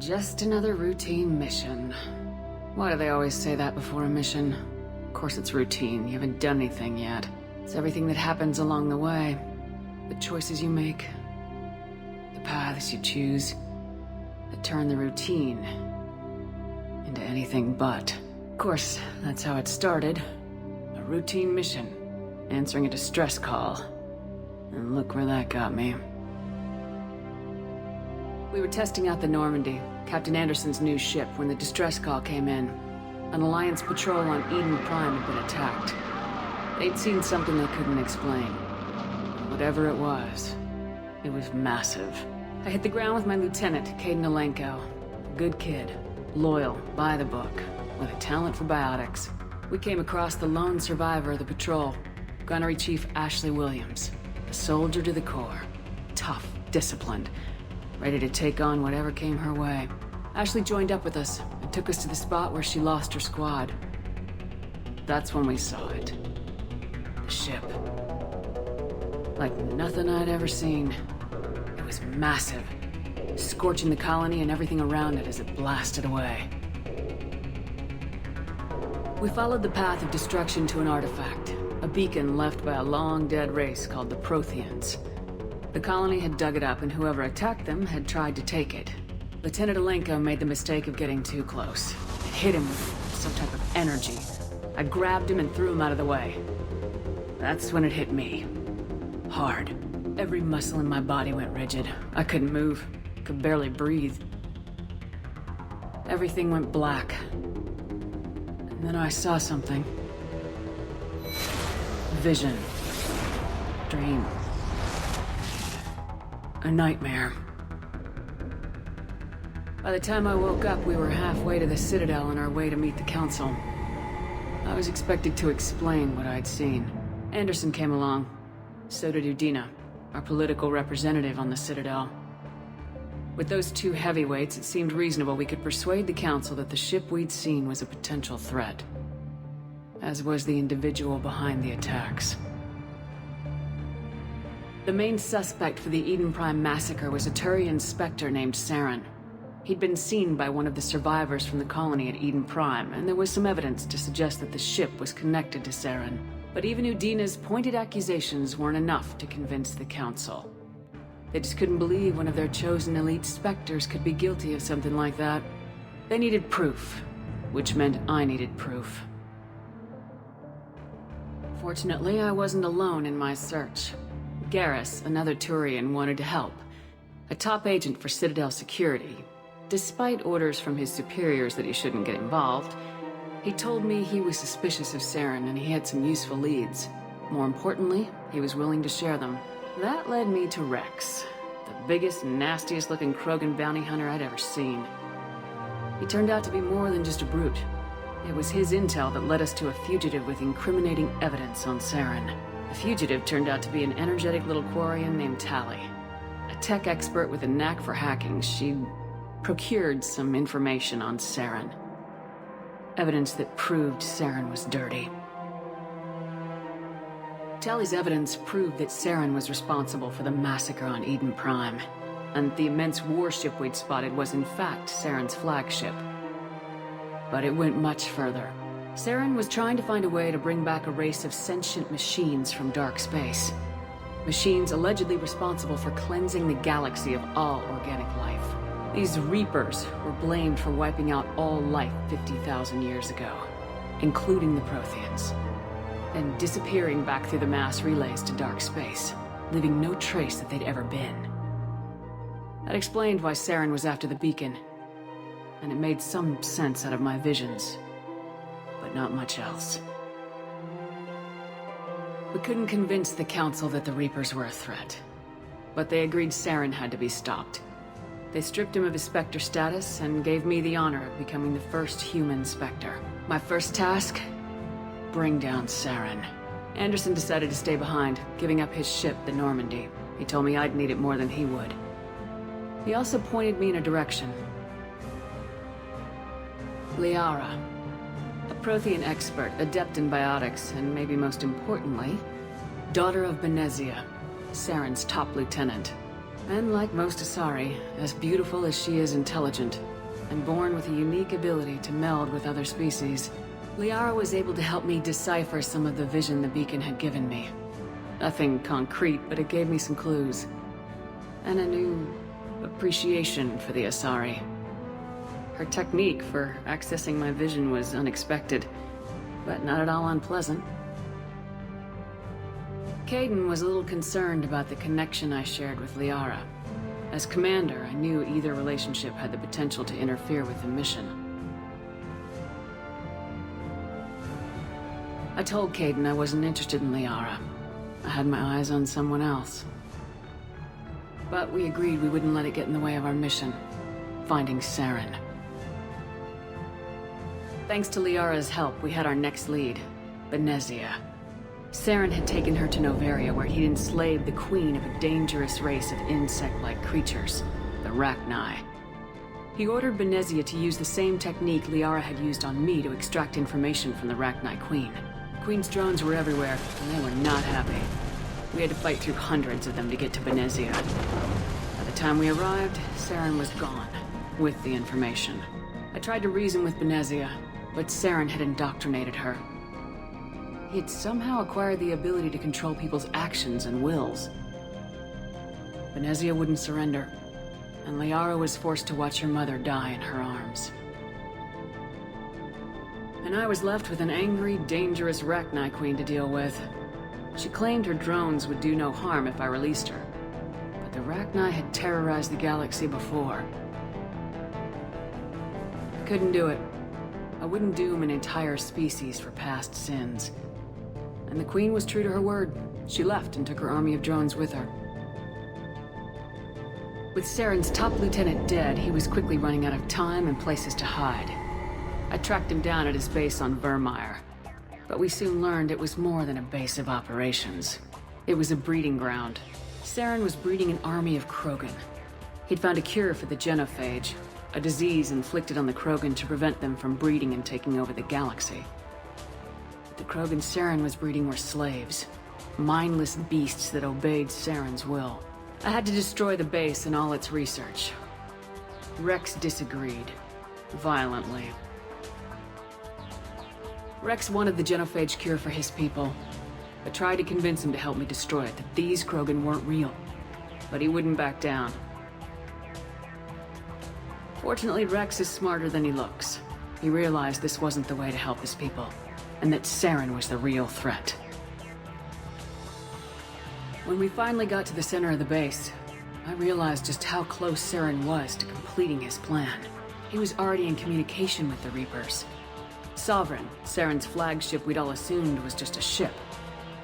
Just another routine mission. Why do they always say that before a mission? Of course it's routine, you haven't done anything yet. It's everything that happens along the way. The choices you make, the paths you choose, that turn the routine into anything but. Of course, that's how it started. A routine mission, answering a distress call. And look where that got me. We were testing out the Normandy, Captain Anderson's new ship, when the distress call came in. An Alliance patrol on Eden Prime had been attacked. They'd seen something they couldn't explain. Whatever it was massive. I hit the ground with my lieutenant, Caden Alenko. A good kid, loyal, by the book, with a talent for biotics. We came across the lone survivor of the patrol, Gunnery Chief Ashley Williams. A soldier to the core. Tough, disciplined, ready to take on whatever came her way. Ashley joined up with us and took us to the spot where she lost her squad. That's when we saw it. The ship. Like nothing I'd ever seen. It was massive, scorching the colony and everything around it as it blasted away. We followed the path of destruction to an artifact, a beacon left by a long-dead race called the Protheans. The colony had dug it up, and whoever attacked them had tried to take it. Lieutenant Alenko made the mistake of getting too close. It hit him with some type of energy. I grabbed him and threw him out of the way. That's when it hit me. Hard. Every muscle in my body went rigid. I couldn't move. Could barely breathe. Everything went black. And then I saw something. Vision. Dream. A nightmare. By the time I woke up, we were halfway to the Citadel on our way to meet the Council. I was expected to explain what I'd seen. Anderson came along. So did Udina, our political representative on the Citadel. With those two heavyweights, it seemed reasonable we could persuade the Council that the ship we'd seen was a potential threat. As was the individual behind the attacks. The main suspect for the Eden Prime massacre was a Turian Spectre named Saren. He'd been seen by one of the survivors from the colony at Eden Prime, and there was some evidence to suggest that the ship was connected to Saren. But even Udina's pointed accusations weren't enough to convince the Council. They just couldn't believe one of their chosen elite Spectres could be guilty of something like that. They needed proof, which meant I needed proof. Fortunately, I wasn't alone in my search. Garrus, another Turian, wanted to help. A top agent for Citadel security. Despite orders from his superiors that he shouldn't get involved, he told me he was suspicious of Saren and he had some useful leads. More importantly, he was willing to share them. That led me to Rex, the biggest, nastiest looking Krogan bounty hunter I'd ever seen. He turned out to be more than just a brute. It was his intel that led us to a fugitive with incriminating evidence on Saren. The fugitive turned out to be an energetic little Quarian named Tally. A tech expert with a knack for hacking, she'd procured some information on Saren. Evidence that proved Saren was dirty. Tally's evidence proved that Saren was responsible for the massacre on Eden Prime, and the immense warship we'd spotted was in fact Saren's flagship. But it went much further. Saren was trying to find a way to bring back a race of sentient machines from dark space. Machines allegedly responsible for cleansing the galaxy of all organic life. These Reapers were blamed for wiping out all life 50,000 years ago, including the Protheans, and disappearing back through the mass relays to dark space, leaving no trace that they'd ever been. That explained why Saren was after the beacon, and it made some sense out of my visions, but not much else. We couldn't convince the Council that the Reapers were a threat, but they agreed Saren had to be stopped. They stripped him of his Spectre status and gave me the honor of becoming the first human Spectre. My first task? Bring down Saren. Anderson decided to stay behind, giving up his ship, the Normandy. He told me I'd need it more than he would. He also pointed me in a direction. Liara, a Prothean expert, adept in biotics, and maybe most importantly, daughter of Benezia, Saren's top lieutenant. And like most Asari, as beautiful as she is intelligent, and born with a unique ability to meld with other species. Liara was able to help me decipher some of the vision the beacon had given me. Nothing concrete, but it gave me some clues. And a new appreciation for the Asari. Her technique for accessing my vision was unexpected, but not at all unpleasant. Kaidan was a little concerned about the connection I shared with Liara. As commander, I knew either relationship had the potential to interfere with the mission. I told Kaidan I wasn't interested in Liara. I had my eyes on someone else. But we agreed we wouldn't let it get in the way of our mission, finding Saren. Thanks to Liara's help, we had our next lead, Benezia. Saren had taken her to Noveria, where he'd enslaved the queen of a dangerous race of insect-like creatures, the Rachni. He ordered Benezia to use the same technique Liara had used on me to extract information from the Rachni queen. The queen's drones were everywhere, and they were not happy. We had to fight through hundreds of them to get to Benezia. By the time we arrived, Saren was gone, with the information. I tried to reason with Benezia, but Saren had indoctrinated her. He had somehow acquired the ability to control people's actions and wills. Benezia wouldn't surrender, and Liara was forced to watch her mother die in her arms. And I was left with an angry, dangerous Rachni queen to deal with. She claimed her drones would do no harm if I released her, but the Rachni had terrorized the galaxy before. I couldn't do it. I wouldn't doom an entire species for past sins. And the Queen was true to her word. She left and took her army of drones with her. With Saren's top lieutenant dead, he was quickly running out of time and places to hide. I tracked him down at his base on Vermeer, but we soon learned it was more than a base of operations. It was a breeding ground. Saren was breeding an army of Krogan. He'd found a cure for the genophage, a disease inflicted on the Krogan to prevent them from breeding and taking over the galaxy. The Krogan Saren was breeding were slaves, mindless beasts that obeyed Saren's will. I had to destroy the base and all its research. Rex disagreed, violently. Rex wanted the genophage cure for his people. I tried to convince him to help me destroy it, that these Krogan weren't real. But he wouldn't back down. Fortunately, Rex is smarter than he looks. He realized this wasn't the way to help his people, and that Saren was the real threat. When we finally got to the center of the base, I realized just how close Saren was to completing his plan. He was already in communication with the Reapers. Sovereign, Saren's flagship we'd all assumed was just a ship,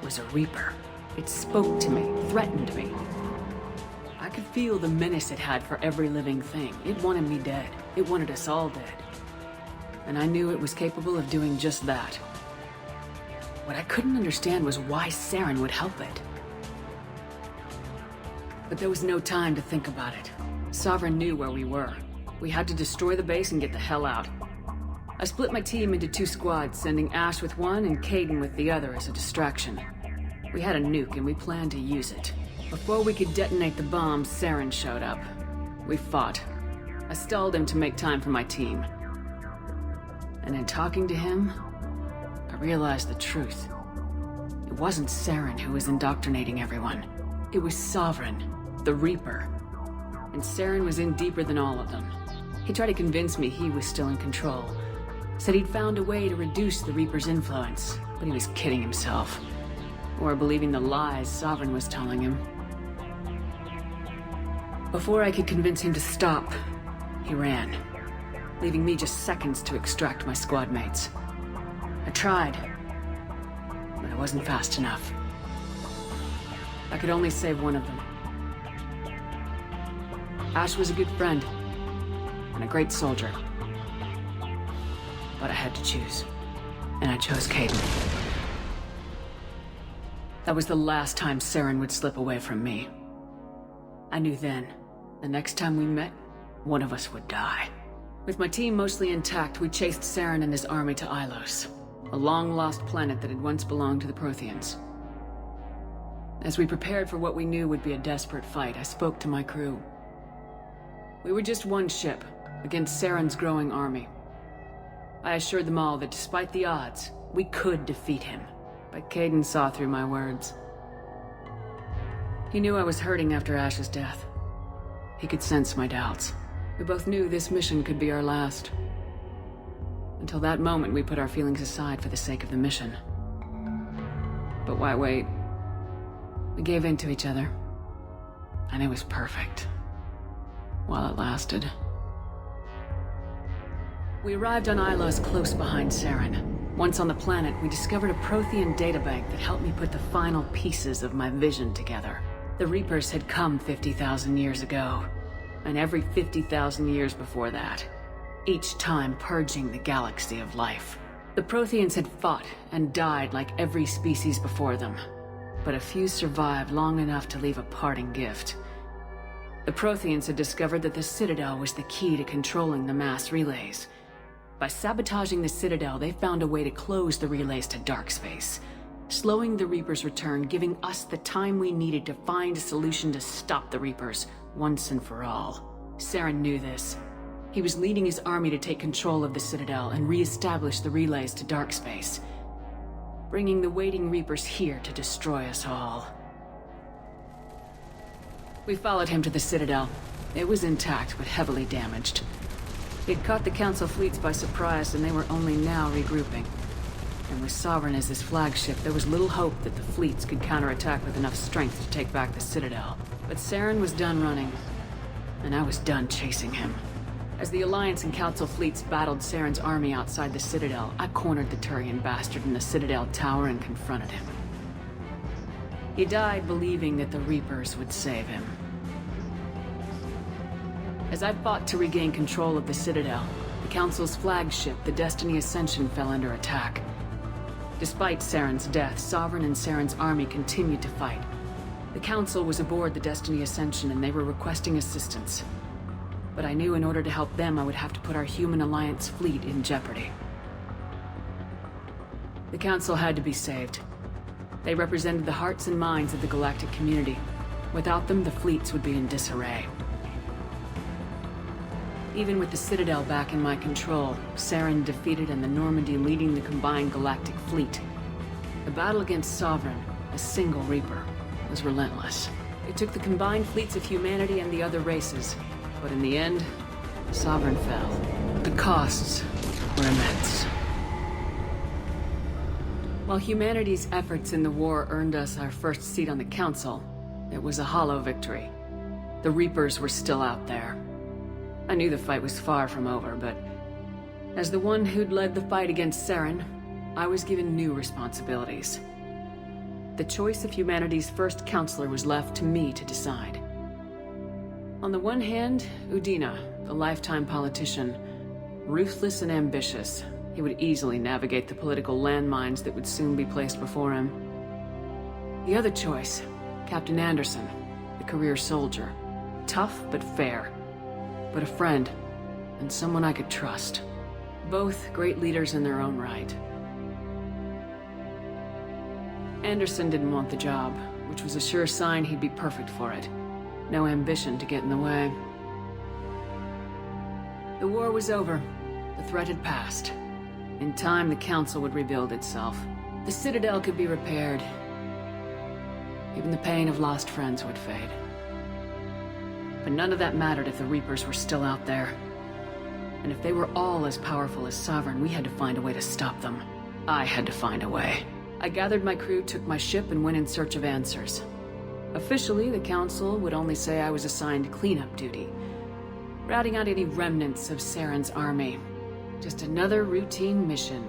was a Reaper. It spoke to me, threatened me. I could feel the menace it had for every living thing. It wanted me dead. It wanted us all dead. And I knew it was capable of doing just that. What I couldn't understand was why Saren would help it. But there was no time to think about it. Sovereign knew where we were. We had to destroy the base and get the hell out. I split my team into 2 squads, sending Ash with one and Kaidan with the other as a distraction. We had a nuke and we planned to use it. Before we could detonate the bomb, Saren showed up. We fought. I stalled him to make time for my team. And in talking to him, I realized the truth. It wasn't Saren who was indoctrinating everyone. It was Sovereign, the Reaper. And Saren was in deeper than all of them. He tried to convince me he was still in control. Said he'd found a way to reduce the Reaper's influence, but he was kidding himself. Or believing the lies Sovereign was telling him. Before I could convince him to stop, he ran, leaving me just seconds to extract my squad mates. I tried, but I wasn't fast enough. I could only save one of them. Ash was a good friend, and a great soldier. But I had to choose, and I chose Kaidan. That was the last time Saren would slip away from me. I knew then, the next time we met, one of us would die. With my team mostly intact, we chased Saren and his army to Ilos, a long-lost planet that had once belonged to the Protheans. As we prepared for what we knew would be a desperate fight, I spoke to my crew. We were just one ship, against Saren's growing army. I assured them all that despite the odds, we could defeat him. But Caden saw through my words. He knew I was hurting after Ash's death. He could sense my doubts. We both knew this mission could be our last. Until that moment, we put our feelings aside for the sake of the mission. But why wait? We gave in to each other. And it was perfect. While it lasted. We arrived on Ilos close behind Saren. Once on the planet, we discovered a Prothean databank that helped me put the final pieces of my vision together. The Reapers had come 50,000 years ago, and every 50,000 years before that, each time purging the galaxy of life. The Protheans had fought and died like every species before them, but a few survived long enough to leave a parting gift. The Protheans had discovered that the Citadel was the key to controlling the mass relays. By sabotaging the Citadel, they found a way to close the relays to dark space, slowing the Reapers' return, giving us the time we needed to find a solution to stop the Reapers once and for all. Saren knew this. He was leading his army to take control of the Citadel and re-establish the relays to dark space, bringing the waiting Reapers here to destroy us all. We followed him to the Citadel. It was intact, but heavily damaged. He'd caught the Council fleets by surprise, and they were only now regrouping. And with Sovereign as his flagship, there was little hope that the fleets could counterattack with enough strength to take back the Citadel. But Saren was done running, and I was done chasing him. As the Alliance and Council fleets battled Saren's army outside the Citadel, I cornered the Turian bastard in the Citadel tower and confronted him. He died believing that the Reapers would save him. As I fought to regain control of the Citadel, the Council's flagship, the Destiny Ascension, fell under attack. Despite Saren's death, Sovereign and Saren's army continued to fight. The Council was aboard the Destiny Ascension and they were requesting assistance. But I knew in order to help them, I would have to put our Human Alliance fleet in jeopardy. The Council had to be saved. They represented the hearts and minds of the galactic community. Without them, the fleets would be in disarray. Even with the Citadel back in my control, Saren defeated and the Normandy leading the combined galactic fleet. The battle against Sovereign, a single Reaper, was relentless. It took the combined fleets of humanity and the other races, but in the end, Sovereign fell. The costs were immense. While humanity's efforts in the war earned us our first seat on the Council, it was a hollow victory. The Reapers were still out there. I knew the fight was far from over, but as the one who'd led the fight against Saren, I was given new responsibilities. The choice of humanity's first counselor was left to me to decide. On the one hand, Udina, the lifetime politician, ruthless and ambitious. He would easily navigate the political landmines that would soon be placed before him. The other choice, Captain Anderson, the career soldier. Tough but fair. But a friend, and someone I could trust. Both great leaders in their own right. Anderson didn't want the job, which was a sure sign he'd be perfect for it. No ambition to get in the way. The war was over. The threat had passed. In time, the Council would rebuild itself. The Citadel could be repaired. Even the pain of lost friends would fade. But none of that mattered if the Reapers were still out there. And if they were all as powerful as Sovereign, we had to find a way to stop them. I had to find a way. I gathered my crew, took my ship, and went in search of answers. Officially, the Council would only say I was assigned cleanup duty, routing out any remnants of Saren's army. Just another routine mission